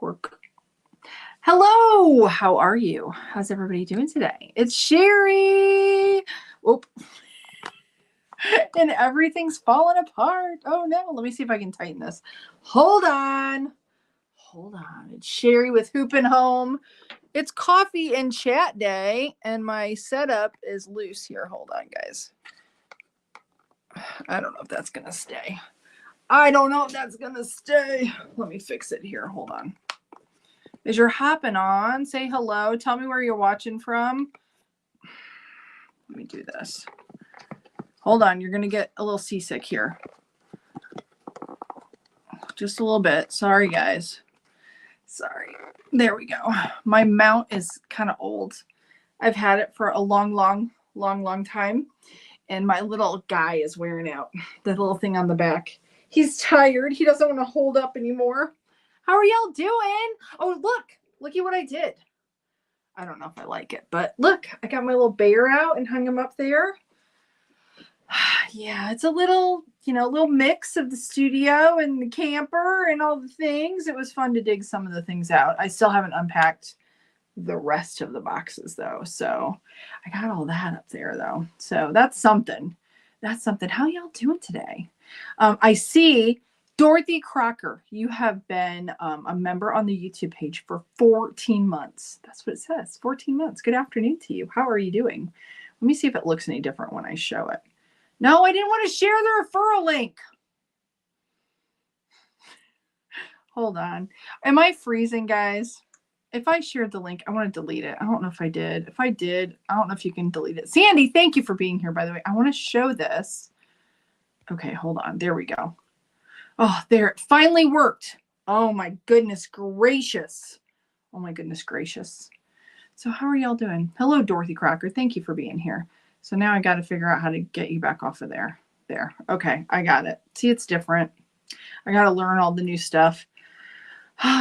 cork. Hello, how are you? How's everybody doing today? It's Cheri. Whoop. And everything's falling apart. Oh no, let me see if I can tighten this. Hold on. It's Cheri with Hoopin' Home. It's coffee and chat day, and my setup is loose here. Hold on, guys. I don't know if that's gonna stay. Let me fix it here. Hold on. As you're hopping on, say hello. Tell me where you're watching from. Let me do this. Hold on. You're going to get a little seasick here. Just a little bit. Sorry, guys. Sorry. There we go. My mount is kind of old. I've had it for a long time. And my little guy is wearing out. The little thing on the back. He's tired. He doesn't want to hold up anymore. How are y'all doing? Oh, look at what I did. I don't know if I like it, but look, I got my little bear out and hung him up there. Yeah, it's a little mix of the studio and the camper and all the things. It was fun to dig some of the things out. I still haven't unpacked the rest of the boxes though. So I got all that up there though. So that's something. How y'all doing today? I see Dorothy Crocker, you have been a member on the YouTube page for 14 months. That's what it says, 14 months. Good afternoon to you. How are you doing? Let me see if it looks any different when I show it. No, I didn't want to share the referral link. Hold on. Am I freezing, guys? If I shared the link, I want to delete it. I don't know if I did. If I did, I don't know if you can delete it. Sandy, thank you for being here, by the way. I want to show this. Okay, hold on. There we go. Oh, there, it finally worked. Oh my goodness gracious. So how are y'all doing? Hello, Dorothy Crocker. Thank you for being here. So now I got to figure out how to get you back off of there. There. Okay, I got it. See, it's different. I got to learn all the new stuff.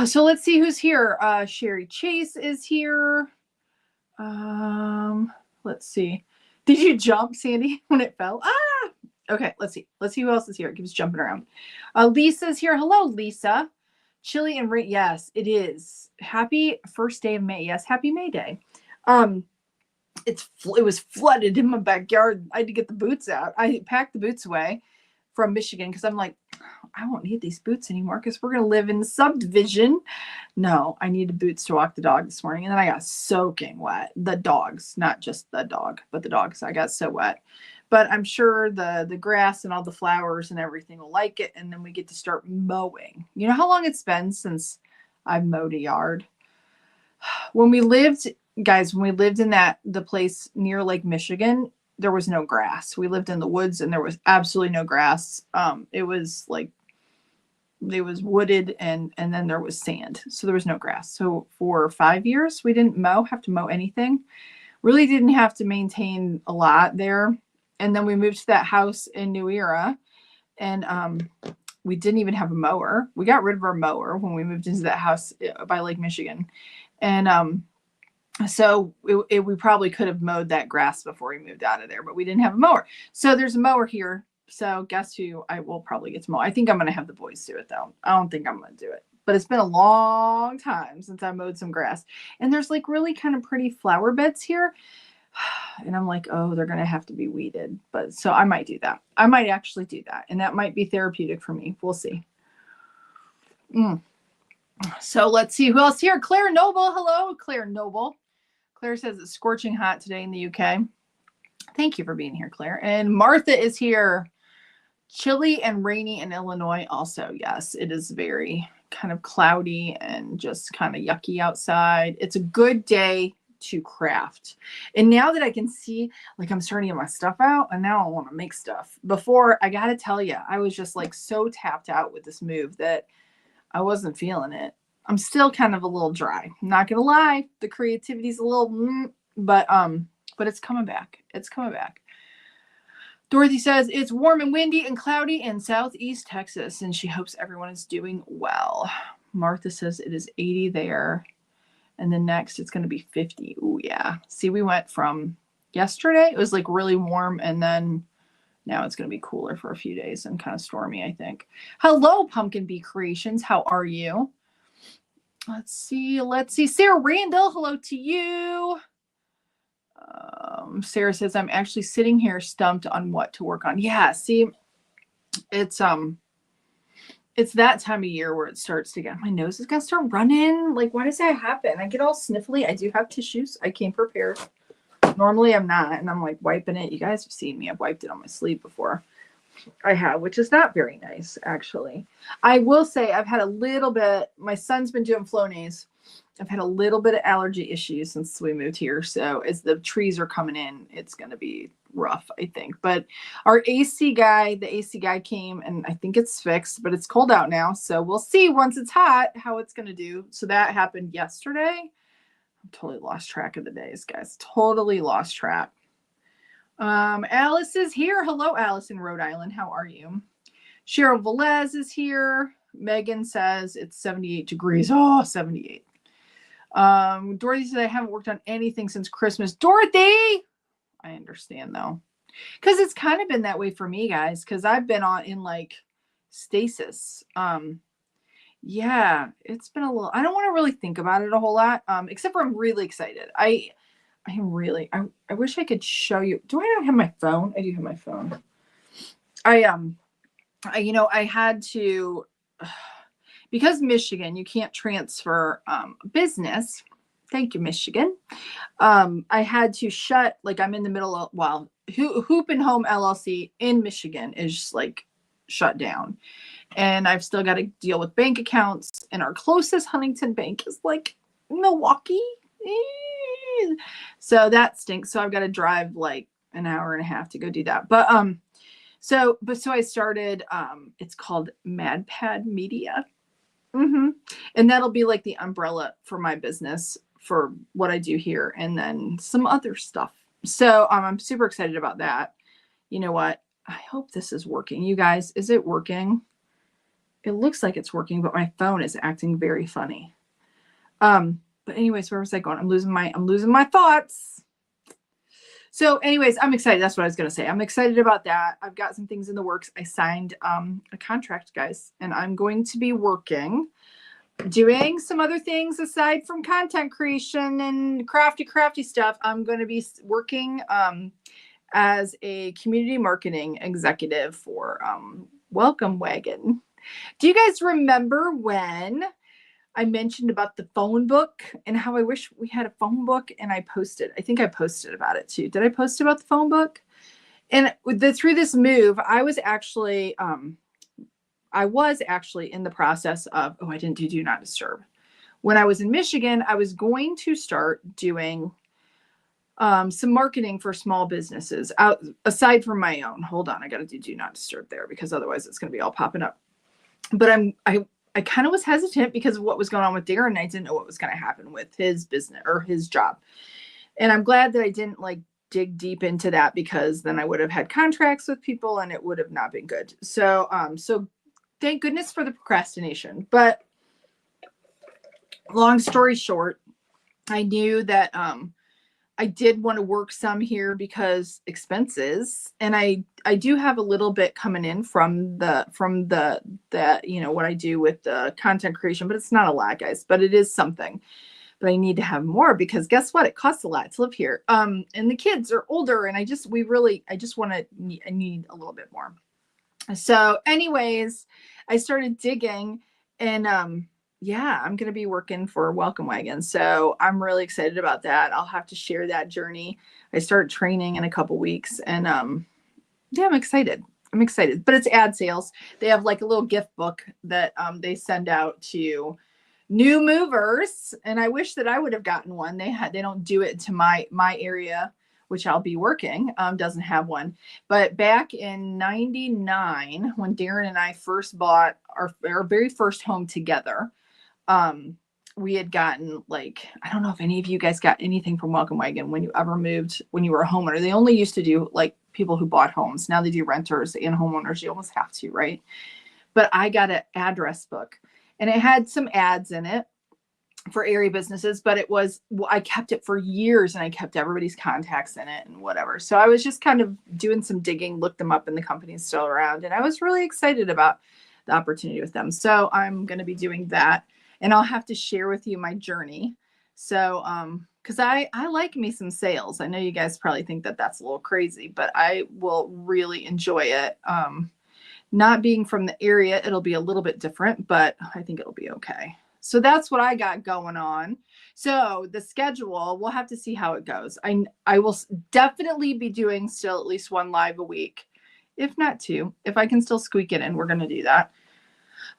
So let's see who's here. Sherry Chase is here. Let's see. Did you jump, Sandy, when it fell? Ah! Okay, let's see. Let's see who else is here. It keeps jumping around. Lisa's here. Hello, Lisa. Chili and rain. Yes, it is. Happy first day of May. Yes, happy May Day. It was flooded in my backyard. I had to get the boots out. I packed the boots away from Michigan because I'm like, I won't need these boots anymore because we're going to live in the subdivision. No, I needed boots to walk the dog this morning. And then I got soaking wet. The dogs, not just the dog, but the dogs. I got so wet. But I'm sure the grass and all the flowers and everything will like it. And then we get to start mowing. You know how long it's been since I've mowed a yard? When we lived in the place near Lake Michigan, there was no grass. We lived in the woods and there was absolutely no grass. It was wooded and then there was sand. So there was no grass. So for 5 years, we didn't have to mow anything. Really didn't have to maintain a lot there. And then we moved to that house in New Era and we didn't even have a mower. We got rid of our mower when we moved into that house by Lake Michigan. And so we probably could have mowed that grass before we moved out of there, but we didn't have a mower. So there's a mower here. So guess who I will probably get to mow. I think I'm going to have the boys do it though. I don't think I'm going to do it, but it's been a long time since I mowed some grass. And there's like really kind of pretty flower beds here. And I'm like, oh, they're going to have to be weeded. But so I might do that. I might actually do that. And that might be therapeutic for me. We'll see. So let's see who else here. Claire Noble. Hello, Claire Noble. Claire says it's scorching hot today in the UK. Thank you for being here, Claire. And Martha is here. Chilly and rainy in Illinois also. Yes, it is very kind of cloudy and just kind of yucky outside. It's a good day to craft. And now that I can see, like I'm starting to get my stuff out and now I want to make stuff. Before, I got to tell you, I was just like so tapped out with this move that I wasn't feeling it. I'm still kind of a little dry. I'm not going to lie. The creativity's a little, but it's coming back. It's coming back. Dorothy says it's warm and windy and cloudy in Southeast Texas, and she hopes everyone is doing well. Martha says it is 80 there. And then next it's going to be 50. Ooh, yeah. See, we went from yesterday. It was like really warm. And then now it's going to be cooler for a few days and kind of stormy, I think. Hello, Pumpkin Bee Creations. How are you? Let's see. Sarah Randall, hello to you. Sarah says, I'm actually sitting here stumped on what to work on. Yeah, see, it's that time of year where it starts to get, my nose is gonna start running. Like, why does that happen? I get all sniffly. I do have tissues. I came prepared. Normally I'm not, and I'm like wiping it. You guys have seen me. I've wiped it on my sleeve before. I have, which is not very nice, actually. I will say I've had a little bit, my son's been doing Flonase. I've had a little bit of allergy issues since we moved here. So as the trees are coming in, it's going to be rough, I think. But our the AC guy came, and I think it's fixed, but it's cold out now. So we'll see once it's hot how it's going to do. So that happened yesterday. I'm totally lost track of the days, guys. Totally lost track. Alice is here. Hello, Alice in Rhode Island. How are you? Cheryl Velez is here. Megan says it's 78 degrees. Oh, 78. Dorothy said I haven't worked on anything since Christmas. Dorothy! I understand though. Because it's kind of been that way for me, guys, because I've been in like stasis. Yeah, it's been a little, I don't want to really think about it a whole lot. Except for I'm really excited. I wish I could show you. Do I not have my phone? I do have my phone. I had to, because Michigan, you can't transfer business. Thank you, Michigan. I had to shut, like I'm in the middle of, Hoop and Home LLC in Michigan is just like shut down. And I've still got to deal with bank accounts. And our closest Huntington bank is like Milwaukee. So that stinks. So I've got to drive like an hour and a half to go do that. But so I started it's called MadPad Media. And that'll be like the umbrella for my business for what I do here and then some other stuff. So I'm super excited about that. You know what? I hope this is working. You guys, is it working? It looks like it's working, but my phone is acting very funny. But anyways, where was I going? I'm losing my thoughts. So anyways, I'm excited. That's what I was going to say. I'm excited about that. I've got some things in the works. I signed a contract, guys, and I'm going to be doing some other things aside from content creation and crafty stuff. I'm going to be working as a community marketing executive for Welcome Wagon. Do you guys remember when I mentioned about the phone book and how I wish we had a phone book? And I think I posted about it too. Did I post about the phone book? And through this move, I was actually in the process of, I didn't do not disturb. When I was in Michigan, I was going to start doing some marketing for small businesses aside from my own. Hold on, I got to do not disturb there because otherwise it's going to be all popping up. But I kind of was hesitant because of what was going on with Darren, and I didn't know what was going to happen with his business or his job. And I'm glad that I didn't like dig deep into that because then I would have had contracts with people and it would have not been good. So thank goodness for the procrastination. But long story short, I knew that I did want to work some here because expenses, and I do have a little bit coming in from the what I do with the content creation, but it's not a lot, guys, but it is something. But I need to have more because guess what? It costs a lot to live here. And the kids are older, and I need a little bit more. So anyways, I started digging, and I'm going to be working for Welcome Wagon. So I'm really excited about that. I'll have to share that journey. I start training in a couple weeks, and I'm excited. But it's ad sales. They have like a little gift book that they send out to new movers, and I wish that I would have gotten one. They don't do it to my area, which I'll be working, doesn't have one. But back in 99, when Darren and I first bought our very first home together, we had gotten like, I don't know if any of you guys got anything from Welcome Wagon when you ever moved, when you were a homeowner. They only used to do like people who bought homes. Now they do renters and homeowners. You almost have to, right? But I got an address book, and it had some ads in it for area businesses, but I kept it for years, and I kept everybody's contacts in it and whatever. So I was just kind of doing some digging, looked them up, and the company's still around. And I was really excited about the opportunity with them. So I'm going to be doing that. and I'll have to share with you my journey. So, because I like me some sales. I know you guys probably think that that's a little crazy, but I will really enjoy it. Not being from the area, it'll be a little bit different, but I think it'll be okay. So that's what I got going on. So the schedule, we'll have to see how it goes. I will definitely be doing still at least one live a week, if not two. If I can still squeak it in, we're going to do that.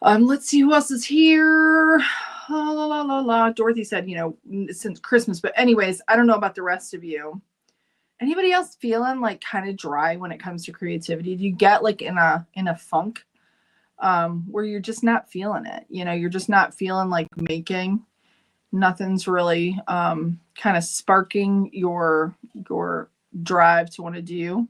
Let's see who else is here. La, la, la, la. Dorothy said, since Christmas, but anyways, I don't know about the rest of you. Anybody else feeling like kind of dry when it comes to creativity? Do you get like in a funk where you're just not feeling it? You're just not feeling like making. Nothing's really kind of sparking your drive to want to do.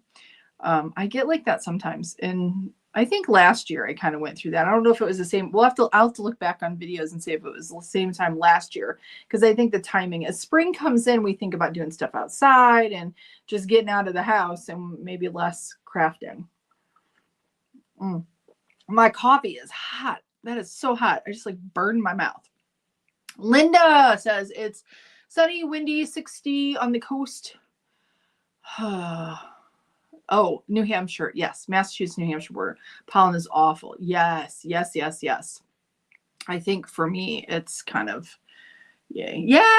I get like that sometimes. And I think last year I kind of went through that. I don't know if it was the same. I'll have to look back on videos and see if it was the same time last year. Because I think the timing, as spring comes in, we think about doing stuff outside and just getting out of the house and maybe less crafting. My coffee is hot. That is so hot. I just like burned my mouth. Linda says it's sunny, windy, 60 on the coast. Oh, New Hampshire. Yes. Massachusetts, New Hampshire border. Pollen is awful. Yes. I think for me, it's kind of, yeah,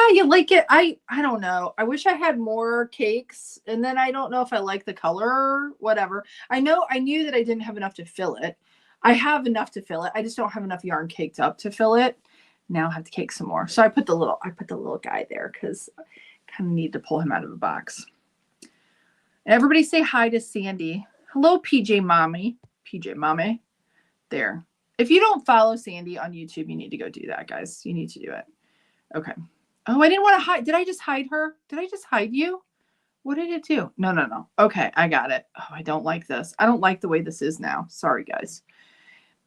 you like it. I don't know. I wish I had more cakes, and then I don't know if I like the color, whatever. I knew that I didn't have enough to fill it. I have enough to fill it. I just don't have enough yarn caked up to fill it. Now I have to cake some more. So I put the little guy there because I kind of need to pull him out of the box. Everybody say hi to Sandy. Hello, PJ Mommy. PJ Mommy. There. If you don't follow Sandy on YouTube, you need to go do that, guys. You need to do it. Okay. Oh, I didn't want to hide. Did I just hide her? Did I just hide you? What did it do? No. Okay, I got it. Oh, I don't like this. I don't like the way this is now. Sorry, guys.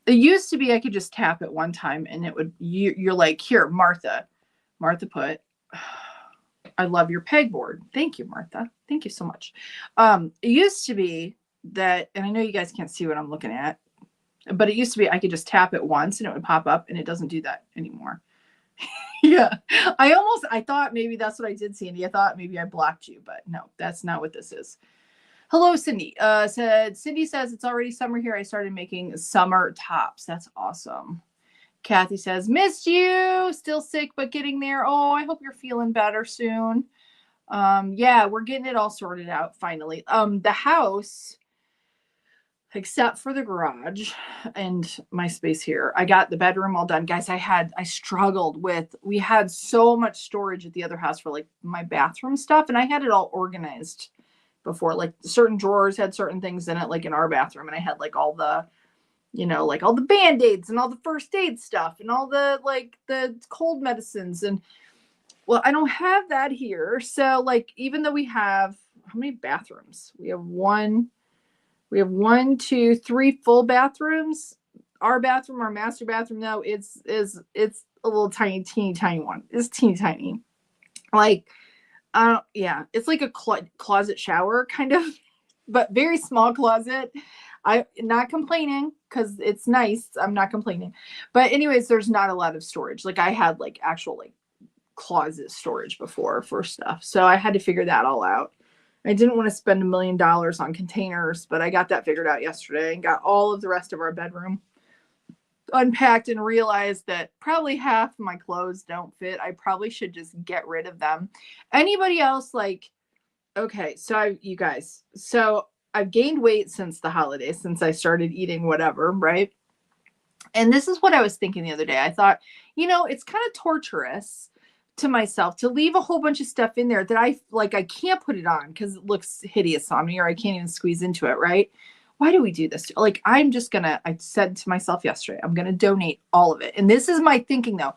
It used to be I could just tap it one time and it would, you're like, here, Martha. Martha put, I love your pegboard. Thank you, Martha. Thank you so much. It used to be that, and I know you guys can't see what I'm looking at, but it used to be I could just tap it once and it would pop up, and it doesn't do that anymore. Yeah. I thought maybe that's what I did, Sandy. I thought maybe I blocked you, but no, that's not what this is. Hello, Cindy. Cindy says it's already summer here. I started making summer tops. That's awesome. Kathy says, missed you. Still sick, but getting there. Oh, I hope you're feeling better soon. Yeah, we're getting it all sorted out finally. The house, except for the garage and my space here, I got the bedroom all done. Guys, I struggled with, we had so much storage at the other house for like my bathroom stuff, and I had it all organized before. Like certain drawers had certain things in it, like in our bathroom, and I had like all the, like all the Band-Aids and all the first aid stuff and all the like the cold medicines. And well, I don't have that here. So like, even though we have, how many bathrooms? We have one, two, three full bathrooms. Our bathroom, our master bathroom now, it's a little teeny tiny one. It's teeny tiny. Like, yeah, it's like a closet shower kind of, but very small closet. I'm not complaining because it's nice. I'm not complaining. But anyways, there's not a lot of storage. Like I had like actual like closet storage before for stuff. So I had to figure that all out. I didn't want to spend $1 million on containers, but I got that figured out yesterday and got all of the rest of our bedroom unpacked and realized that probably half of my clothes don't fit. I probably should just get rid of them. Anybody else like, okay, so you guys, so I've gained weight since the holidays, since I started eating whatever, right? And this is what I was thinking the other day. I thought, it's kind of torturous to myself to leave a whole bunch of stuff in there that I can't put it on because it looks hideous on me, or I can't even squeeze into it, right? Why do we do this? Like, I said to myself yesterday, I'm going to donate all of it. And this is my thinking though.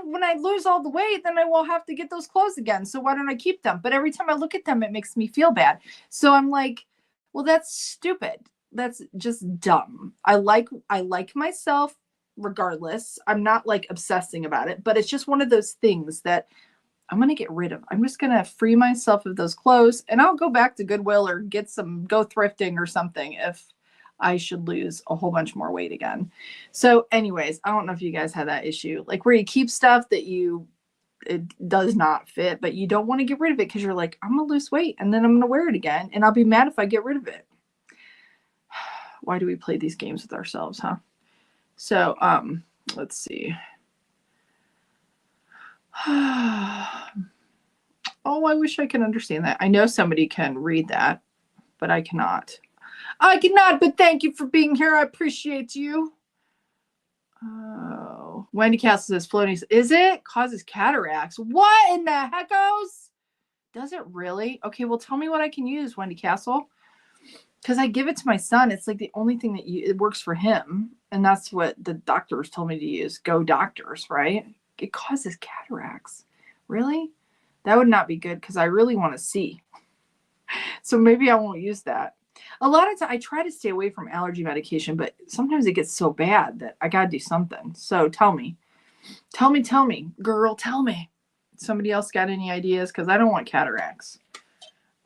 When I lose all the weight, then I will have to get those clothes again. So why don't I keep them? But every time I look at them, it makes me feel bad. So I'm like, well, that's stupid. That's just dumb. I like myself regardless. I'm not like obsessing about it, but it's just one of those things that I'm going to get rid of. I'm just going to free myself of those clothes, and I'll go back to Goodwill or go thrifting or something if I should lose a whole bunch more weight again. So anyways, I don't know if you guys have that issue, like where you keep stuff that it does not fit, but you don't want to get rid of it because you're like, I'm gonna lose weight and then I'm gonna wear it again and I'll be mad if I get rid of it. Why do we play these games with ourselves, huh? So let's see. Oh, I wish I could understand that. I know somebody can read that, but I cannot. I cannot, but thank you for being here. I appreciate you. Oh, Wendy Castle says floating. Is it? Causes cataracts. What in the heckos? Does it really? Okay, well, tell me what I can use, Wendy Castle. Because I give it to my son. It's like the only thing that it works for him. And that's what the doctors told me to use. Go doctors, right? It causes cataracts. Really? That would not be good because I really want to see. So maybe I won't use that. A lot of times I try to stay away from allergy medication, but sometimes it gets so bad that I got to do something. So tell me, girl, tell me. Somebody else got any ideas? Because I don't want cataracts.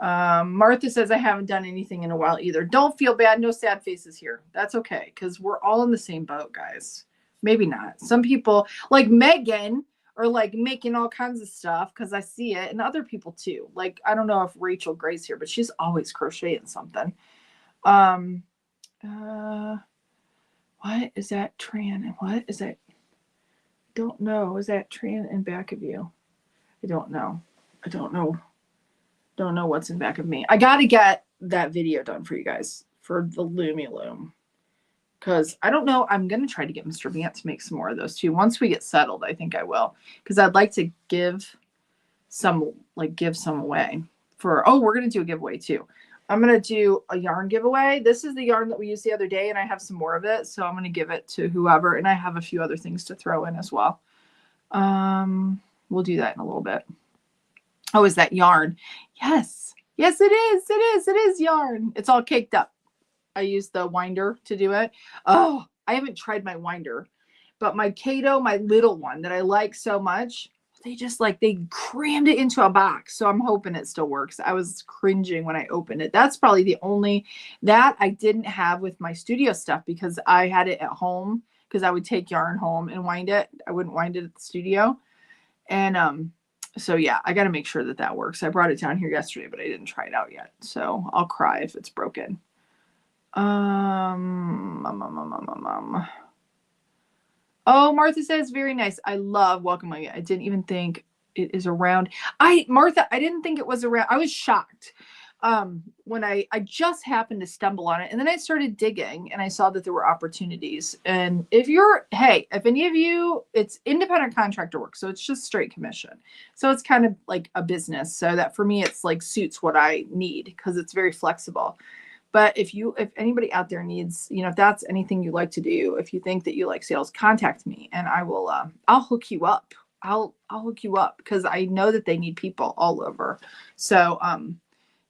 Martha says I haven't done anything in a while either. Don't feel bad. No sad faces here. That's okay. Because we're all in the same boat, guys. Maybe not. Some people like Megan are like making all kinds of stuff because I see it, and other people too. Like, I don't know if Rachel Gray's here, but she's always crocheting something. What is that Tran? What is that? Don't know. Is that Tran in back of you? I don't know. Don't know what's in back of me. I got to get that video done for you guys for the Loomy Loom. Because I don't know. I'm going to try to get Mr. Vant to make some more of those too. Once we get settled, I think I will. Because I'd like to give some away for, we're going to do a giveaway too. I'm going to do a yarn giveaway. This is the yarn that we used the other day, and I have some more of it. So I'm going to give it to whoever, and I have a few other things to throw in as well. We'll do that in a little bit. Oh, is that yarn? Yes. Yes, it is. It is yarn. It's all caked up. I use the winder to do it. Oh, I haven't tried my winder, but my Kato, my little one that I like so much, they crammed it into a box. So I'm hoping it still works. I was cringing when I opened it. That's probably the only that I didn't have with my studio stuff because I had it at home because I would take yarn home and wind it. I wouldn't wind it at the studio. And, so yeah, I got to make sure that works. I brought it down here yesterday, but I didn't try it out yet. So I'll cry if it's broken. Oh, Martha says, very nice. I love Welcome. I didn't even think it is around. Martha, I didn't think it was around. I was shocked when I just happened to stumble on it. And then I started digging and I saw that there were opportunities. And if any of you, it's independent contractor work. So it's just straight commission. So it's kind of like a business. So that for me, it's like suits what I need because it's very flexible. But if anybody out there needs, if that's anything you like to do, if you think that you like sales, contact me and I will, I'll hook you up. I'll hook you up because I know that they need people all over. So,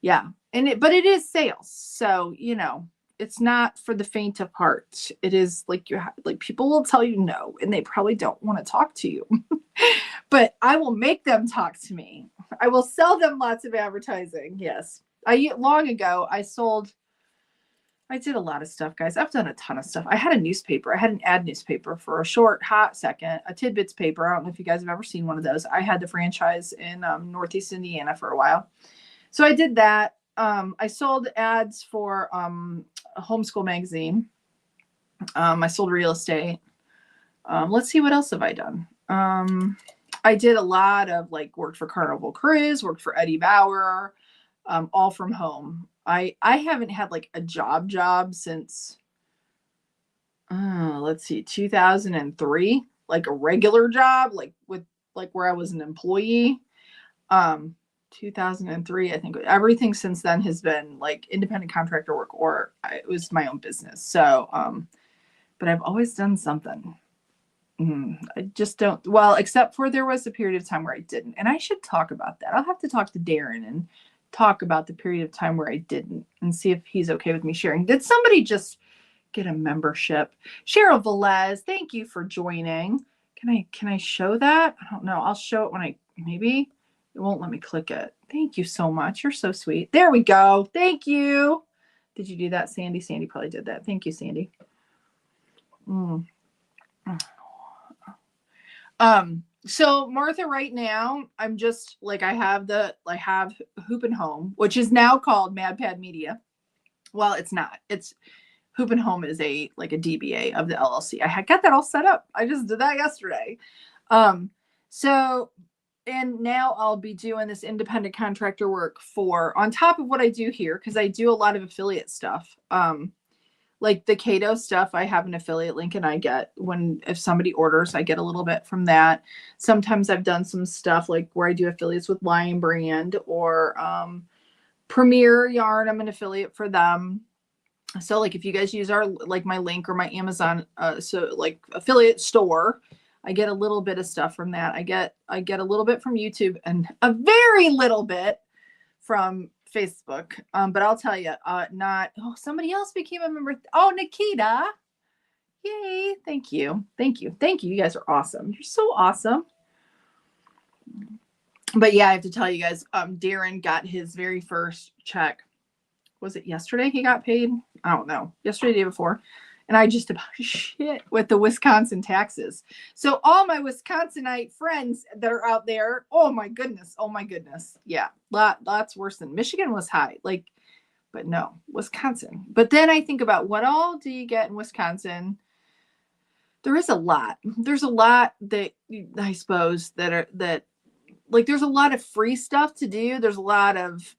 yeah. But it is sales. So, it's not for the faint of heart. It is like people will tell you no, and they probably don't want to talk to you, but I will make them talk to me. I will sell them lots of advertising. Yes. Long ago, I did a lot of stuff, guys. I've done a ton of stuff. I had a newspaper. I had an ad newspaper for a short, hot second, a Tidbits paper. I don't know if you guys have ever seen one of those. I had the franchise in Northeast Indiana for a while. So I did that. I sold ads for a homeschool magazine. I sold real estate. Let's see, what else have I done? I did a lot of worked for Carnival Cruise, worked for Eddie Bauer, all from home. I haven't had a job since, let's see, 2003, a regular job, where I was an employee. 2003, I think. Everything since then has been independent contractor work, or it was my own business. So, but I've always done something. I just don't, except for there was a period of time where I didn't, and I should talk about that. I'll have to talk to Darren and talk about the period of time where I didn't and see if he's okay with me sharing. Did somebody just get a membership? Cheryl Velez, thank you for joining. Can I show that? I don't know. I'll show it when maybe it won't let me click it. Thank you so much. You're so sweet. There we go. Thank you. Did you do that, Sandy? Sandy probably did that. Thank you, Sandy. So Martha, right now, I'm just like, I have Hoop and Home, which is now called MadPad Media. Well, it's not. It's Hoop and Home is a DBA of the LLC. I had got that all set up. I just did that yesterday. So, and now I'll be doing this independent contractor work on top of what I do here, because I do a lot of affiliate stuff. Like the Cato stuff, I have an affiliate link, and I get if somebody orders, I get a little bit from that. Sometimes I've done some stuff like where I do affiliates with Lion Brand or Premier Yarn. I'm an affiliate for them. So like if you guys use my link or my Amazon affiliate store, I get a little bit of stuff from that. I get a little bit from YouTube and a very little bit from Facebook. But I'll tell you, somebody else became a member. Oh, Nikita. Yay. Thank you. Thank you. Thank you. You guys are awesome. You're so awesome. But yeah, I have to tell you guys, Darren got his very first check. Was it yesterday he got paid? I don't know. Yesterday, the day before. And I just about shit with the Wisconsin taxes. So all my Wisconsinite friends that are out there, oh my goodness. Yeah, lots worse than Michigan was high. But no, Wisconsin. But then I think about what all do you get in Wisconsin? There is a lot. There's a lot that I suppose that there's a lot of free stuff to do. There's a lot of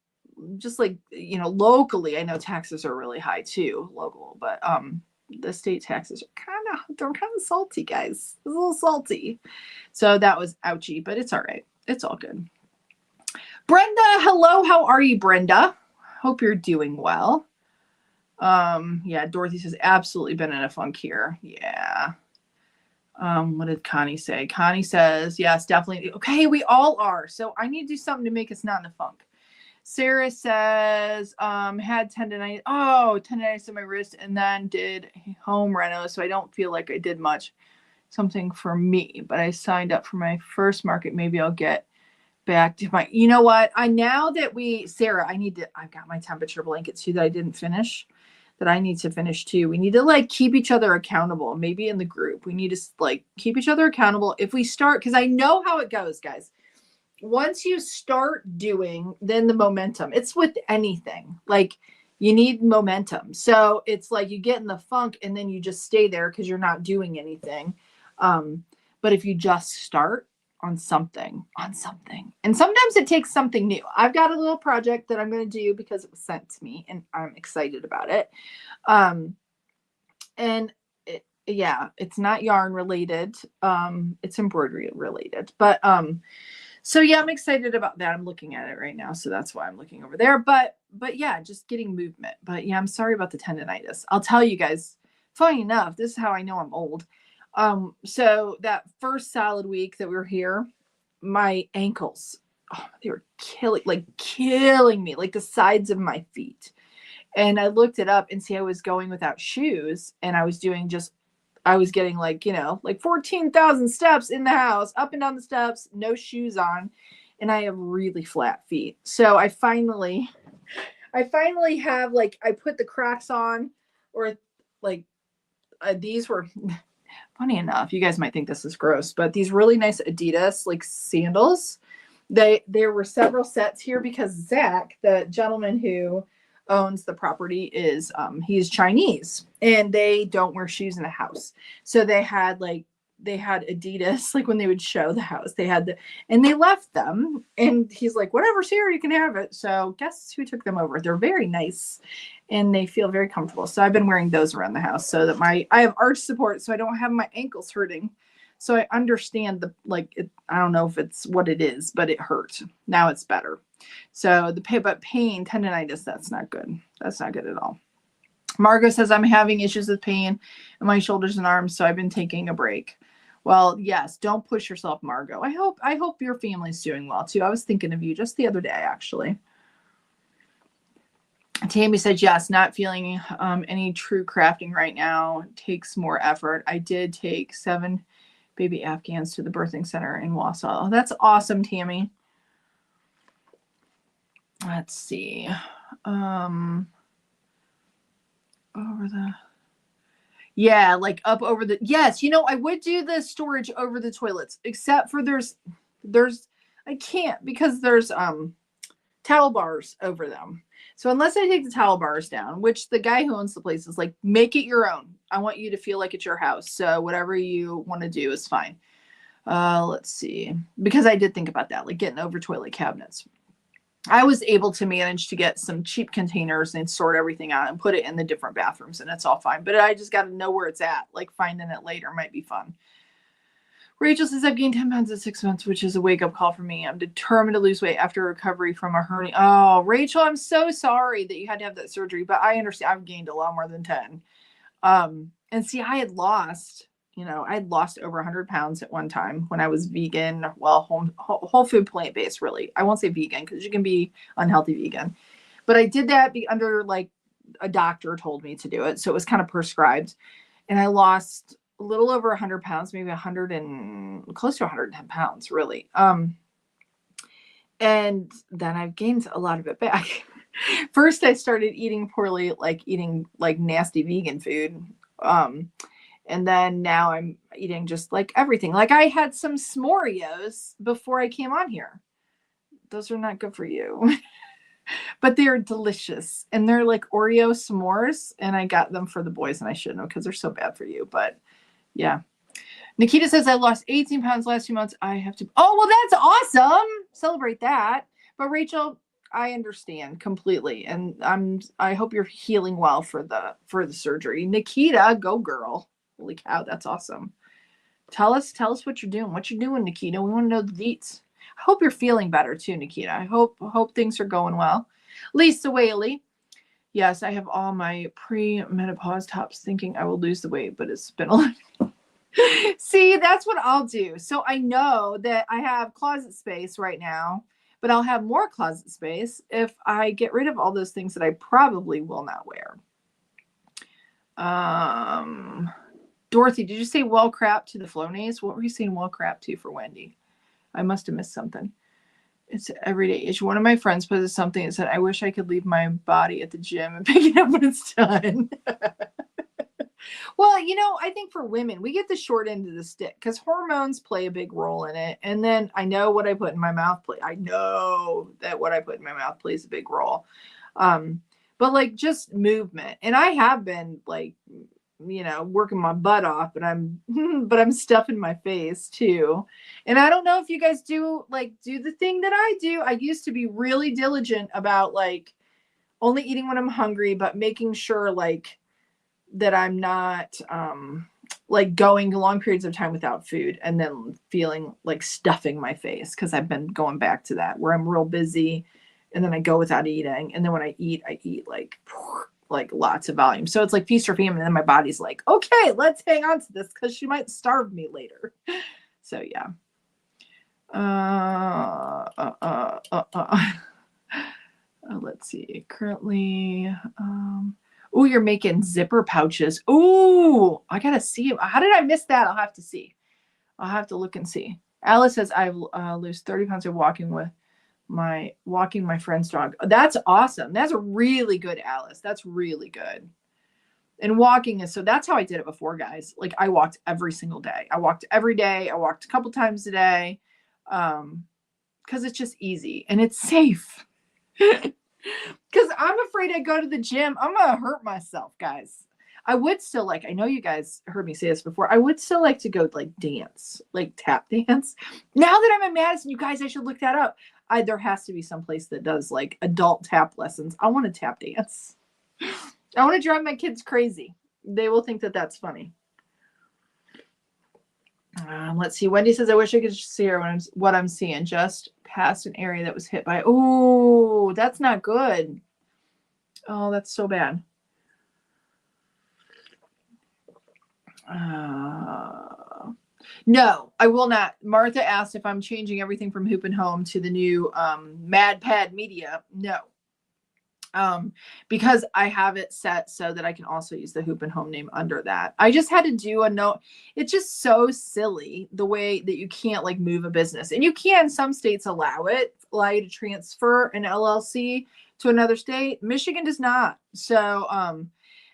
just locally, I know taxes are really high too, local, but the state taxes are they're kind of salty, guys. It's a little salty. So that was ouchy, but it's all right. It's all good. Brenda, hello. How are you, Brenda? Hope you're doing well. Yeah, Dorothy says, absolutely been in a funk here. Yeah. What did Connie say? Connie says, yes, definitely. Okay, we all are. So I need to do something to make us not in a funk. Sarah says, had tendonitis in my wrist and then did home reno. So I don't feel like I did much, something for me, but I signed up for my first market. Maybe I'll get back to you know what? Sarah, I've got my temperature blanket too that I didn't finish, that I need to finish too. We need to keep each other accountable. Maybe in the group, we need to keep each other accountable. If we start, cause I know how it goes, guys. Once you start doing, then the momentum, it's with anything, you need momentum. So it's you get in the funk and then you just stay there because you're not doing anything. But if you just start on something, and sometimes it takes something new. I've got a little project that I'm going to do because it was sent to me and I'm excited about it. It's not yarn related. It's embroidery related, but, so yeah, I'm excited about that. I'm looking at it right now. So that's why I'm looking over there. But yeah, just getting movement. But yeah, I'm sorry about the tendonitis. I'll tell you guys, funny enough, this is how I know I'm old. So that first solid week that we were here, my ankles, they were killing me, the sides of my feet. And I looked it up and see I was going without shoes and I was getting 14,000 steps in the house, up and down the steps, no shoes on. And I have really flat feet. So I finally have I put the Crocs on, or these were, funny enough, you guys might think this is gross, but these really nice Adidas sandals. There were several sets here because Zach, the gentleman who owns the property, he's Chinese and they don't wear shoes in the house. So they had Adidas, when they would show the house, and they left them, and he's like, whatever's here, you can have it. So guess who took them over? They're very nice and they feel very comfortable. So I've been wearing those around the house so that I have arch support, so I don't have my ankles hurting. So I understand I don't know if it's what it is, but it hurt. Now it's better. So pain, tendonitis, that's not good. That's not good at all. Margot says, I'm having issues with pain in my shoulders and arms, so I've been taking a break. Well, yes, don't push yourself, Margot. I hope your family's doing well too. I was thinking of you just the other day, actually. Tammy said, yes, not feeling any true crafting right now. It takes more effort. I did take 7 baby Afghans to the birthing center in Wausau. That's awesome, Tammy. Let's see. over the, yeah, like up over the, yes, you know, I would do the storage over the toilets, except for there's, I can't because there's towel bars over them. So unless I take the towel bars down, which the guy who owns the place is like, make it your own. I want you to feel like it's your house. So whatever you want to do is fine. Let's see, because I did think about that, like getting over toilet cabinets. I was able to manage to get some cheap containers and sort everything out and put it in the different bathrooms, and it's all fine. But I just got to know where it's at. Like finding it later might be fun. Rachel says, I've gained 10 pounds in 6 months, which is a wake-up call for me. I'm determined to lose weight after recovery from a hernia. Oh, Rachel, I'm so sorry that you had to have that surgery, but I understand. I've gained a lot more than 10. And see, I had lost, I'd lost over 100 pounds at one time when I was vegan. Well, whole food, plant-based, really. I won't say vegan because you can be unhealthy vegan. But I did that under, like, a doctor told me to do it. So it was kind of prescribed. And I lost a little over 100 pounds, maybe 100 and close to 110 pounds, really. And then I've gained a lot of it back. First, I started eating poorly, like eating like nasty vegan food. And then now I'm eating just like everything. Like I had some s'moreos before I came on here. Those are not good for you, but they're delicious. And they're like Oreo s'mores. And I got them for the boys, and I shouldn't have because they're so bad for you. But yeah. Nikita says, I lost 18 pounds last 2 months. I have to. Oh, well, that's awesome. Celebrate that. But Rachel, I understand completely. And I hope you're healing well for the surgery. Nikita, go girl. Holy cow. That's awesome. Tell us what you're doing. What you're doing, Nikita. We want to know the deets. I hope you're feeling better too, Nikita. I hope things are going well. Lisa Whaley. Yes, I have all my pre-menopause tops thinking I will lose the weight, but it's been a lot. See, that's what I'll do. So I know that I have closet space right now, but I'll have more closet space if I get rid of all those things that I probably will not wear. Dorothy, did you say well crap to the Flonase? What were you saying well crap to for Wendy? I must have missed something. It's everyday issue. One of my friends posted something that said, I wish I could leave my body at the gym and pick it up when it's done. Well, I think for women, we get the short end of the stick because hormones play a big role in it. And then I know what I put in my mouth. I know that what I put in my mouth plays a big role. But like just movement. And I have been like, working my butt off, but I'm stuffing my face too. And I don't know if you guys do the thing that I do. I used to be really diligent about like only eating when I'm hungry, but making sure like that I'm not like going long periods of time without food and then feeling like stuffing my face, because I've been going back to that where I'm real busy and then I go without eating, and then when I eat like lots of volume. So it's like feast or famine, and then my body's like, okay, let's hang on to this because she might starve me later. So yeah. Let's see. Currently, oh, you're making zipper pouches. Oh, I gotta see. How did I miss that? I'll have to see. I'll have to look and see. Alice says I've lose 30 pounds of walking my friend's dog. That's awesome. That's really good, Alice. That's really good. And walking is, so that's how I did it before, guys. Like I walked every single day. I walked every day. I walked a couple times a day. Because it's just easy and it's safe. Because I'm afraid I go to the gym, I'm gonna hurt myself, guys. I would still I know you guys heard me say this before, I would still like to go like dance, like tap dance. Now that I'm in Madison, you guys, I should look that up. There has to be some place that does like adult tap lessons. I want to tap dance. I want to drive my kids crazy. They will think that that's funny. Let's see. Wendy says, I wish I could see her when what I'm seeing. Just past an area that was hit by. Oh, that's not good. Oh, that's so bad. No, I will not. Martha asked if I'm changing everything from Hoop and Home to the new MadPad Media. No. Because I have it set so that I can also use the Hoop and Home name under that. I just had to do a note. It's just so silly the way that you can't like move a business, and you can, some states allow you to transfer an LLC to another state. Michigan does not. So,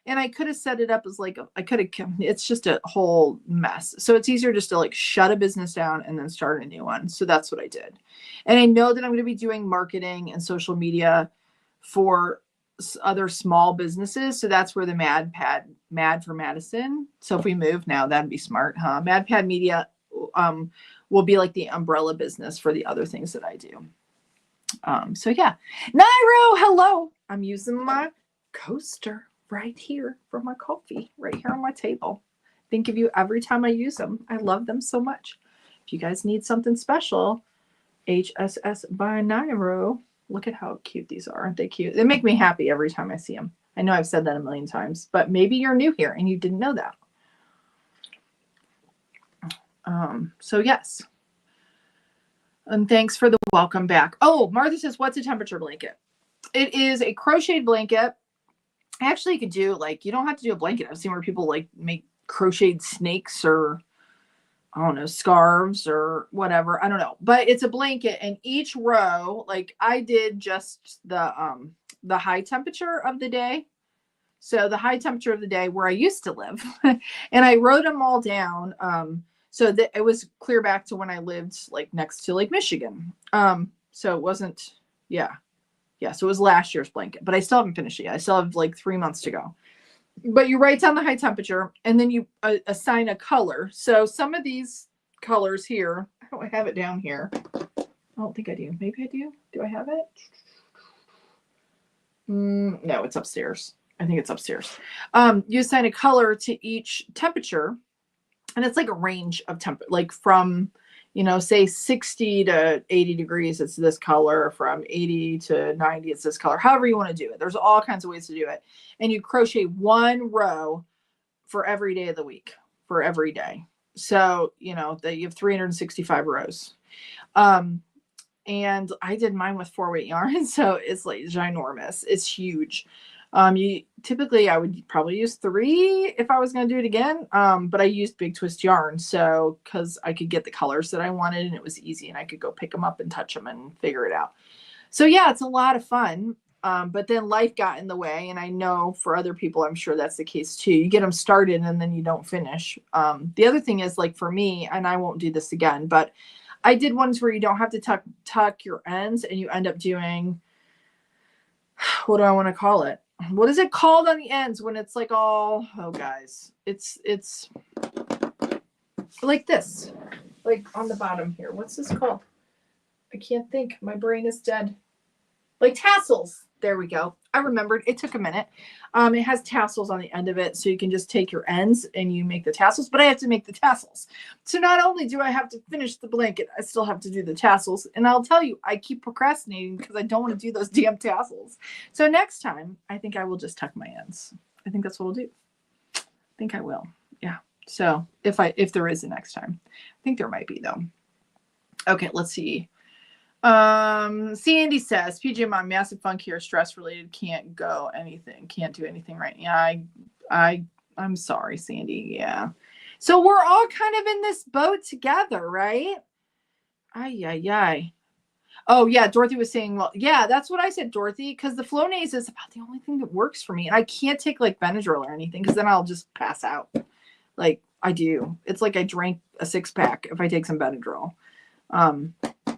And I could have set it up as like, it's just a whole mess. So it's easier just to like shut a business down and then start a new one. So that's what I did. And I know that I'm going to be doing marketing and social media for other small businesses. So that's where the Mad for Madison. So if we move now, that'd be smart, huh? MadPad Media will be like the umbrella business for the other things that I do. So yeah, Nairo, hello. I'm using my coaster right here for my coffee, right here on my table. Think of you every time I use them. I love them so much. If you guys need something special, HSS by Nairo. Look at how cute these are. Aren't they cute? They make me happy every time I see them. I know I've said that a million times, but maybe you're new here and you didn't know that. So yes. And thanks for the welcome back. Oh, Martha says, what's a temperature blanket? It is a crocheted blanket. Actually, you could do like, you don't have to do a blanket. I've seen where people like make crocheted snakes or I don't know, scarves or whatever. I don't know, but it's a blanket and each row, like I did just the high temperature of the day. So the high temperature of the day where I used to live and I wrote them all down. So that it was clear back to when I lived like next to Lake Michigan. So it wasn't, yeah. So it was last year's blanket, but I still haven't finished it yet. I still have like 3 months to go. But you write down the high temperature and then you assign a color. So some of these colors here, I don't have it down here. I don't think I do. Maybe I do. Do I have it? No, it's upstairs. I think it's upstairs. You assign a color to each temperature and it's like a range of temperature, like from, you know, say 60 to 80 degrees, it's this color. From 80 to 90, it's this color. However you want to do it. There's all kinds of ways to do it. And you crochet one row for every day of the week, for every day. So, you know, that you have 365 rows. And I did mine with 4-weight yarn. So it's like ginormous. It's huge. Typically I would probably use 3 if I was going to do it again. But I used big twist yarn. So, cause I could get the colors that I wanted and it was easy and I could go pick them up and touch them and figure it out. So yeah, it's a lot of fun. But then life got in the way. And I know for other people, I'm sure that's the case too. You get them started and then you don't finish. The other thing is like for me, and I won't do this again, but I did ones where you don't have to tuck your ends and you end up doing, what do I want to call it? What is it called on the ends when it's like all, oh guys, it's like this, like on the bottom here. What's this called? I can't think. My brain is dead. Like tassels. There we go. I remembered. It took a minute. It has tassels on the end of it. So you can just take your ends and you make the tassels, but I have to make the tassels. So not only do I have to finish the blanket, I still have to do the tassels. And I'll tell you, I keep procrastinating because I don't want to do those damn tassels. So next time, I think I will just tuck my ends. I think that's what I'll do. I think I will. Yeah. So if there is a next time, I think there might be though. Okay, let's see. Sandy says, PJ Mom, massive funk here, stress related, can't do anything right now. I'm sorry, Sandy. Yeah. So we're all kind of in this boat together, right? Ay. Oh yeah, Dorothy was saying, well, yeah, that's what I said, Dorothy, because the Flonase is about the only thing that works for me. And I can't take like Benadryl or anything because then I'll just pass out. Like I do. It's like I drank a 6-pack if I take some Benadryl.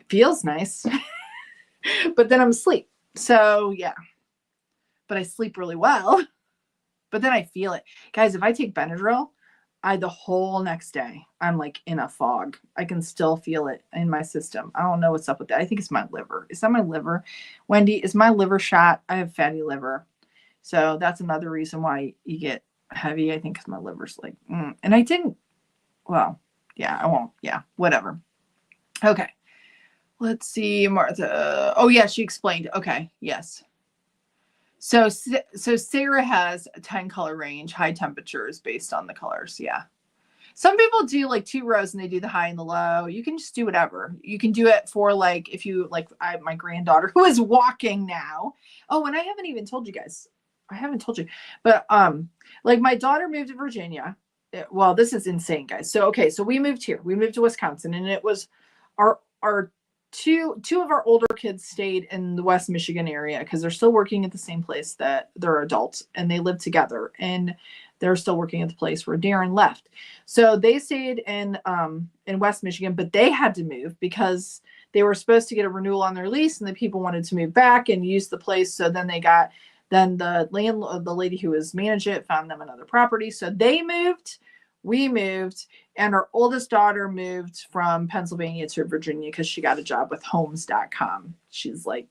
Feels nice, but then I'm asleep. So yeah, but I sleep really well, but then I feel it. Guys, if I take Benadryl, the whole next day, I'm like in a fog. I can still feel it in my system. I don't know what's up with that. I think it's my liver. Is that my liver? Wendy, is my liver shot? I have fatty liver. So that's another reason why you get heavy. I think because my liver's like, and I didn't, well, yeah, I won't. Yeah, whatever. Okay. Let's see, Martha. Oh yeah, she explained. Okay, yes. So Sarah has a 10 color range, high temperatures based on the colors. Yeah. Some people do like 2 rows and they do the high and the low. You can just do whatever. You can do it for like, if you like, my granddaughter who is walking now. Oh, and I haven't even told you guys. I haven't told you, but like my daughter moved to Virginia. Well, this is insane, guys. So, okay. So we moved here. We moved to Wisconsin and it was our two of our older kids stayed in the West Michigan area because they're still working at the same place that they're adults, and they live together, and they're still working at the place where Darren left. So they stayed in West Michigan, but they had to move because they were supposed to get a renewal on their lease, and the people wanted to move back and use the place. So then the lady who was managing it found them another property. So they moved, we moved, and our oldest daughter moved from Pennsylvania to Virginia because she got a job with homes.com. She's like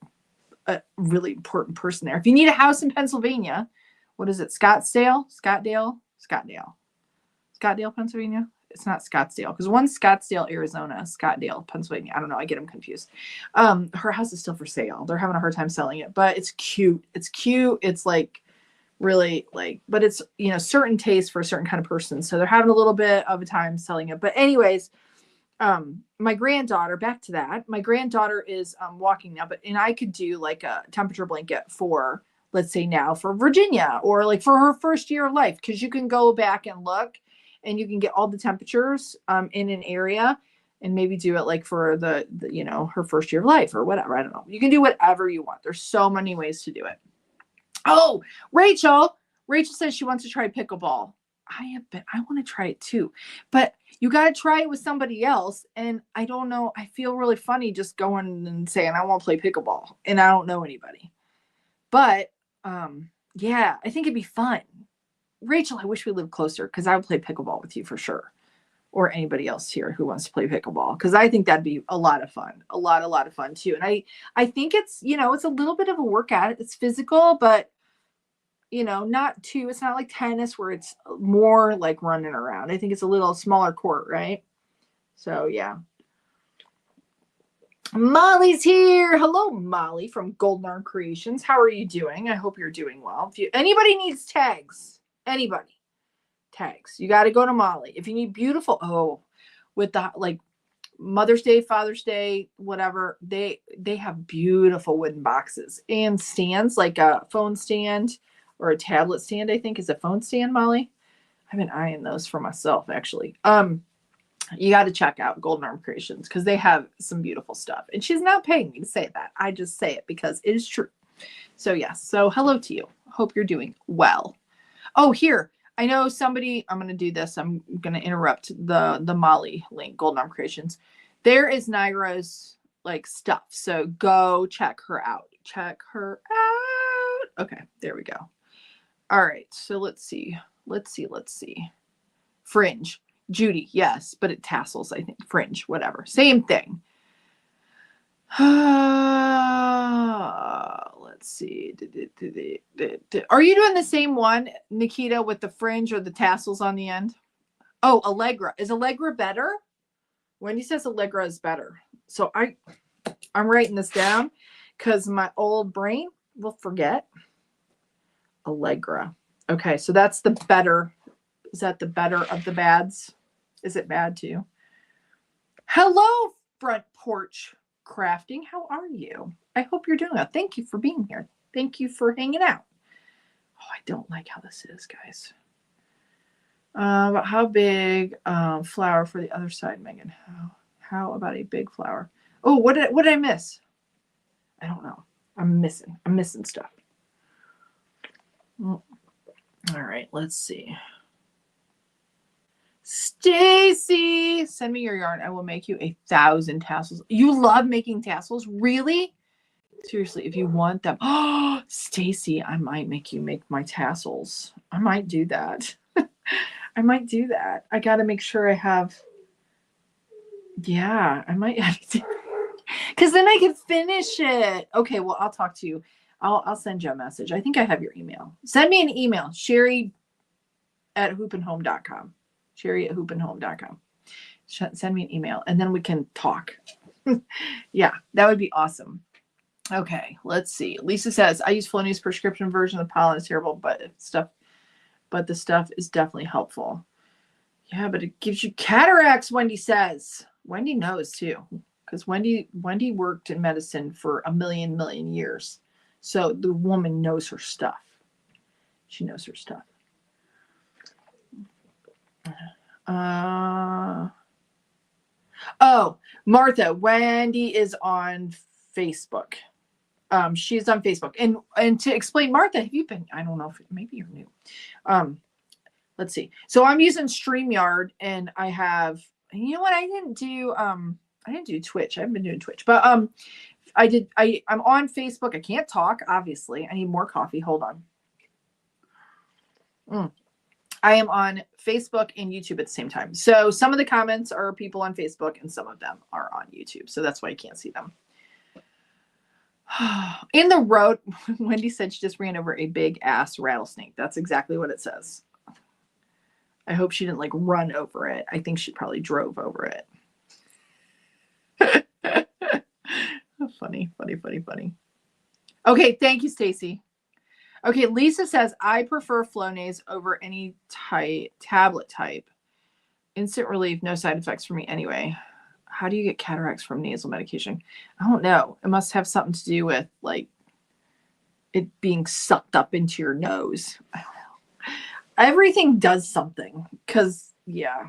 a really important person there. If you need a house in Pennsylvania, what is it? Scottsdale, Pennsylvania. It's not Scottsdale because one's Scottsdale, Arizona, Scottsdale, Pennsylvania. I don't know. I get them confused. Her house is still for sale. They're having a hard time selling it, but it's cute. It's cute. It's like really like, but it's, you know, certain taste for a certain kind of person. So they're having a little bit of a time selling it. But anyways, my granddaughter, back to that, my granddaughter is walking now, and I could do like a temperature blanket for, let's say now for Virginia, or like for her first year of life. Cause you can go back and look and you can get all the temperatures in an area and maybe do it like for the, you know, her first year of life or whatever. I don't know. You can do whatever you want. There's so many ways to do it. Oh, Rachel says she wants to try pickleball. I want to try it too, but you got to try it with somebody else. And I don't know. I feel really funny just going and saying, I want to play pickleball and I don't know anybody, but yeah, I think it'd be fun. Rachel, I wish we lived closer because I would play pickleball with you for sure. Or anybody else here who wants to play pickleball. Because I think that'd be a lot of fun. A lot of fun too. And I think it's, you know, it's a little bit of a workout. It's physical, but you know, it's not like tennis where it's more like running around. I think it's a little smaller court, right? So yeah. Molly's here. Hello, Molly from Golden Arm Creations. How are you doing? I hope you're doing well. If anybody needs tags, you got to go to Molly. If you need beautiful, with the like Mother's Day, Father's Day, whatever, they have beautiful wooden boxes and stands, like a phone stand or a tablet stand. I think is a phone stand, Molly. I've been eyeing those for myself actually. You got to check out Golden Arm Creations because they have some beautiful stuff. And she's not paying me to say that. I just say it because it is true. So yes. So hello to you. Hope you're doing well. Oh, here. I know somebody, I'm going to do this. I'm going to interrupt the Molly link, Golden Arm Creations. There is Niagara's like stuff. So go check her out. Okay. There we go. All right. So let's see. Fringe. Judy, yes, but it tassels, I think. Fringe, whatever. Same thing. Let's see. Are you doing the same one, Nikita, with the fringe or the tassels on the end? Oh, Allegra. Is Allegra better? Wendy says Allegra is better. So I'm writing this down because my old brain will forget. Allegra. Okay, so that's the better. Is that the better of the bads? Is it bad too? Hello, Front Porch Crafting. How are you? I hope you're doing well. Thank you for being here. Thank you for hanging out. Oh, I don't like how this is, guys. How big flower for the other side, Megan? How about a big flower? Oh, what did I miss? I don't know. I'm missing stuff. All right, let's see. Stacy, send me your yarn. I will make you 1,000 tassels. You love making tassels? Really? Seriously, if you want them. Oh, Stacy, I might make you make my tassels. I might do that. I got to make sure I have. Yeah, I might have to. Because then I can finish it. Okay, well, I'll talk to you. I'll send you a message. I think I have your email. Send me an email, Cheri@hoopandhome.com. Cheri@hoopandhome.com. Send me an email and then we can talk. Yeah, that would be awesome. Okay, let's see. Lisa says, I use Floney's prescription version. The pollen is terrible, but the stuff is definitely helpful. Yeah, but it gives you cataracts, Wendy says. Wendy knows too, because Wendy worked in medicine for a million years. So the woman knows her stuff. She knows her stuff. Oh, Martha, Wendy is on Facebook. She's on Facebook. And to explain, Martha, have you been, I don't know if maybe you're new. Let's see. So I'm using StreamYard, and I have, you know what? I didn't do Twitch. I haven't been doing Twitch, but I'm on Facebook. I can't talk, obviously. I need more coffee. Hold on. I am on Facebook and YouTube at the same time. So some of the comments are people on Facebook and some of them are on YouTube. So that's why you can't see them. In the road, Wendy said she just ran over a big ass rattlesnake. That's exactly what it says. I hope she didn't like run over it. I think she probably drove over it. Funny. Okay, thank you, Stacy. Okay, Lisa says, I prefer Flonase over any tablet type. Instant relief, no side effects for me anyway. How do you get cataracts from nasal medication? I don't know. It must have something to do with like it being sucked up into your nose. I don't know. Everything does something because, yeah.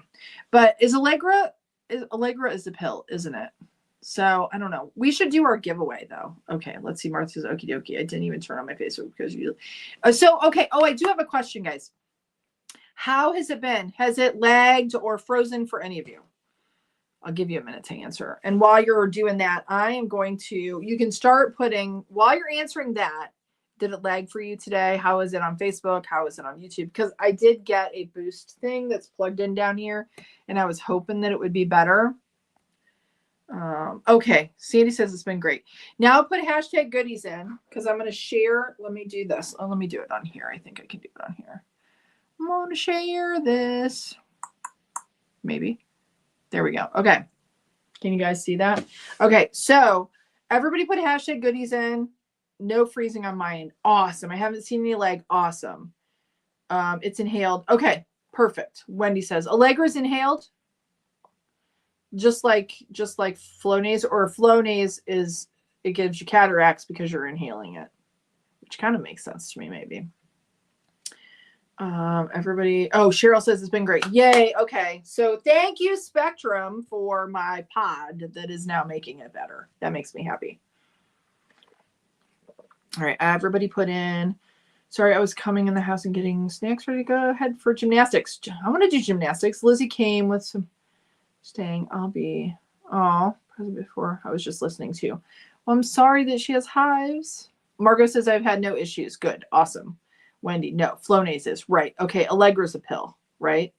But Allegra is a pill, isn't it? So I don't know. We should do our giveaway though. Okay, let's see. Martha says, okie dokie. I didn't even turn on my Facebook because you. Okay. Oh, I do have a question, guys. How has it been? Has it lagged or frozen for any of you? I'll give you a minute to answer. And while you're doing that, I am going to. You can start putting while you're answering that. Did it lag for you today? How is it on Facebook? How is it on YouTube? Because I did get a boost thing that's plugged in down here, and I was hoping that it would be better. Okay, Sandy says it's been great. Now put hashtag goodies in because I'm going to share. Let me do this. Let me do it on here. I think I can do it on here. I'm going to share this. Maybe. There we go. Okay. Can you guys see that? Okay, so everybody put hashtag goodies in. No freezing on my end. Awesome. I haven't seen any lag. Awesome. It's inhaled. Okay, perfect. Wendy says Allegra's inhaled. Just like Flonase, or Flonase is it gives you cataracts because you're inhaling it, which kind of makes sense to me, maybe. Everybody, Cheryl says it's been great. Yay. Okay, so thank you, Spectrum, for my pod that is now making it better. That makes me happy. All right, everybody put in. Sorry, I was coming in the house and getting snacks ready to go ahead for gymnastics. I want to do gymnastics. Lizzie came with some. Staying, I'll be, present before I was just listening to. Well, I'm sorry that she has hives. Margot says I've had no issues. Good. Awesome. Wendy, no. Flonase is. Right. Okay. Allegra's a pill, right?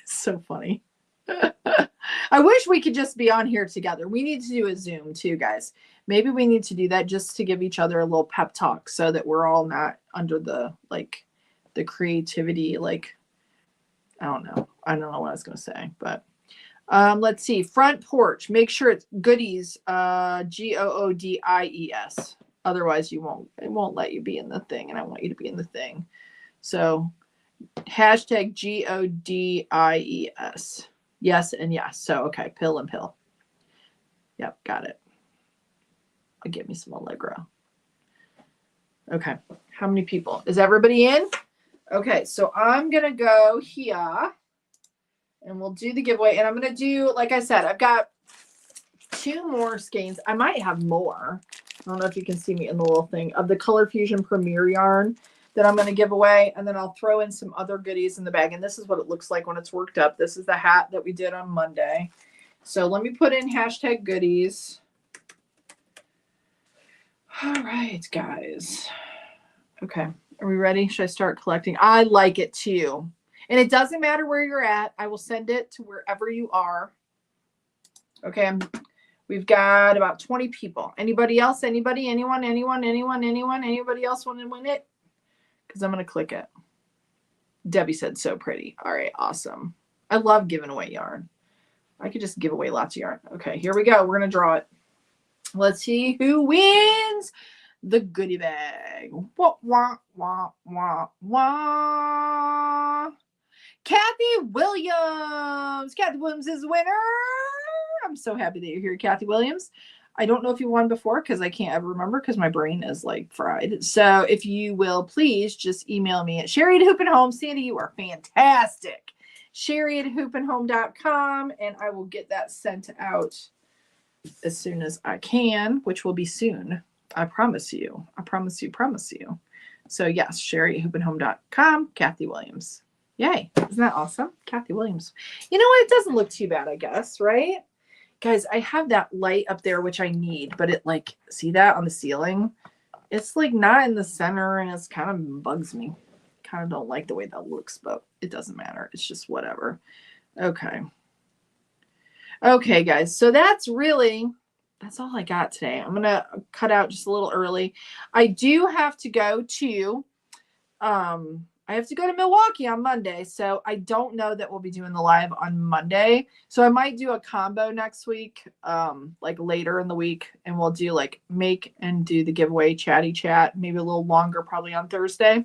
So funny. I wish we could just be on here together. We need to do a Zoom too, guys. Maybe we need to do that just to give each other a little pep talk so that we're all not under the creativity, I don't know what I was going to say, but let's see. Front porch. Make sure it's goodies, GOODIES. Otherwise, it won't let you be in the thing, and I want you to be in the thing. So hashtag GODIES. Yes and yes. So, okay, pill and pill. Yep, got it. I'll get me some Allegra. Okay, how many people? Is everybody in? Okay, so I'm going to go here and we'll do the giveaway. And I'm going to do, like I said, I've got 2 more skeins. I might have more. I don't know if you can see me in the little thing of the Color Fusion Premier yarn that I'm going to give away. And then I'll throw in some other goodies in the bag. And this is what it looks like when it's worked up. This is the hat that we did on Monday. So let me put in hashtag goodies. All right, guys. Okay. Are we ready? Should I start collecting? I like it too. And it doesn't matter where you're at. I will send it to wherever you are. Okay. We've got about 20 people. Anybody else? Anybody? Anyone? Anybody else want to win it? Because I'm going to click it. Debbie said so pretty. All right. Awesome. I love giving away yarn. I could just give away lots of yarn. Okay. Here we go. We're going to draw it. Let's see who wins the goodie bag. Wah, wah, wah, wah, wah. Kathy Williams. Kathy Williams is the winner. I'm so happy that you're here, Kathy Williams. I don't know if you won before because I can't ever remember because my brain is fried. So if you will, please just email me at Cheri@Hoop and Home. Sandy, you are fantastic. Cheri@hoopandhome.com, and I will get that sent out as soon as I can, which will be soon. I promise you. I promise you. So yes, Cheri@hoopandhome.com, Kathy Williams. Yay. Isn't that awesome? Kathy Williams. You know what? It doesn't look too bad, I guess, right? Guys, I have that light up there, which I need, but it like, see that on the ceiling? It's like not in the center, and it's kind of bugs me. Kind of don't like the way that looks, but it doesn't matter. It's just whatever. Okay. Okay, guys. So that's all I got today. I'm going to cut out just a little early. I do have to go to, Milwaukee on Monday. So I don't know that we'll be doing the live on Monday. So I might do a combo next week, like later in the week, and we'll do like make and do the giveaway chatty chat, maybe a little longer, probably on Thursday.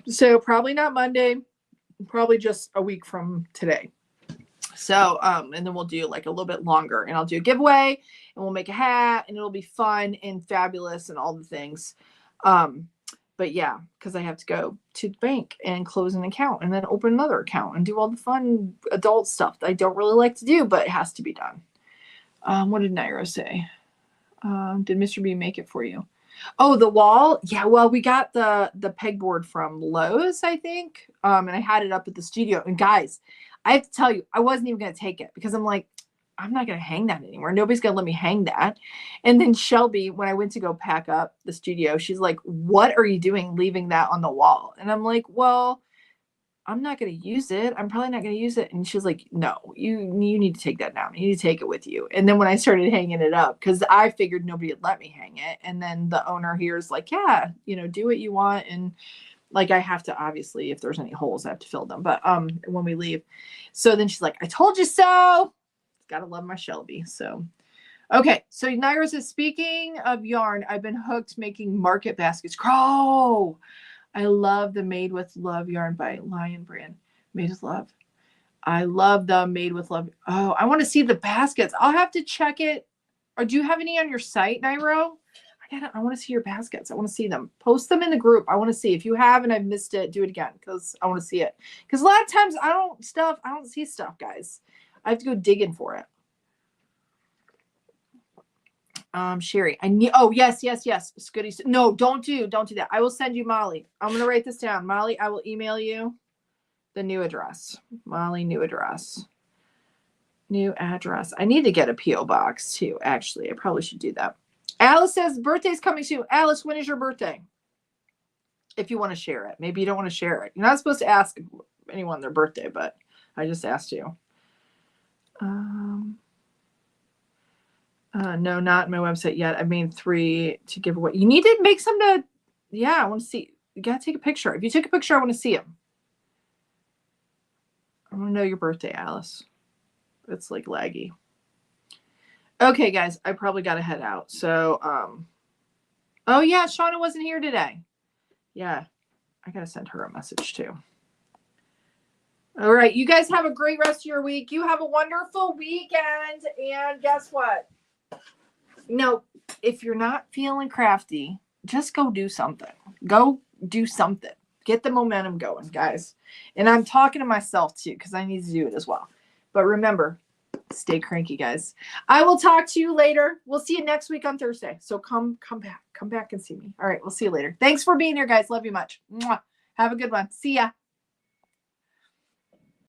So probably not Monday, probably just a week from today. So, and then we'll do like a little bit longer, and I'll do a giveaway, and we'll make a hat, and it'll be fun and fabulous and all the things. But yeah, because I have to go to the bank and close an account and then open another account and do all the fun adult stuff that I don't really like to do, but it has to be done. What did Nairo say? Did Mr. B make it for you? Oh, the wall? Yeah, well, we got the pegboard from Lowe's, I think. And I had it up at the studio. And guys, I have to tell you, I wasn't even going to take it because I'm like, I'm not going to hang that anywhere. Nobody's going to let me hang that. And then Shelby, when I went to go pack up the studio, she's like, what are you doing leaving that on the wall? And I'm like, well, I'm not going to use it. I'm probably not going to use it. And she's like, no, you need to take that down. You need to take it with you. And then when I started hanging it up, because I figured nobody would let me hang it. And then the owner here is like, yeah, do what you want. And like, I have to, obviously, if there's any holes, I have to fill them. But when we leave. So then she's like, I told you so. Gotta love my Shelby. So, okay. So Naira says, speaking of yarn, I've been hooked making market baskets. Crow. I love the Made with Love yarn by Lion Brand. Made with Love. I love the Made with Love. Oh, I want to see the baskets. I'll have to check it. Or do you have any on your site, Nairo? I want to see your baskets. I want to see them. Post them in the group. I want to see. If you have and I've missed it, do it again because I want to see it. Because a lot of times I don't see stuff, guys. I have to go digging for it. Cheri, yes. Scooty. No, don't do that. I will send you Molly. I'm going to write this down. Molly, I will email you the new address. Molly, new address. New address. I need to get a P.O. box too. Actually, I probably should do that. Alice says birthday's coming soon. Alice, when is your birthday? If you want to share it. Maybe you don't want to share it. You're not supposed to ask anyone their birthday, but I just asked you. No, not my website yet. I made 3 to give away. You need to make some to, yeah, I want to see. You got to take a picture. If you take a picture, I want to see them. I want to know your birthday, Alice. It's like laggy. Okay, guys, I probably got to head out. So, oh yeah, Shauna wasn't here today. Yeah, I got to send her a message too. All right, you guys have a great rest of your week. You have a wonderful weekend. And guess what? If you're not feeling crafty, just go do something. Go do something. Get the momentum going, guys. And I'm talking to myself too, because I need to do it as well. But remember, stay cranky, guys. I will talk to you later. We'll see you next week on Thursday. So come back and see me. All right, we'll see you later. Thanks for being here, guys. Love you much. Mwah. Have a good one. See ya.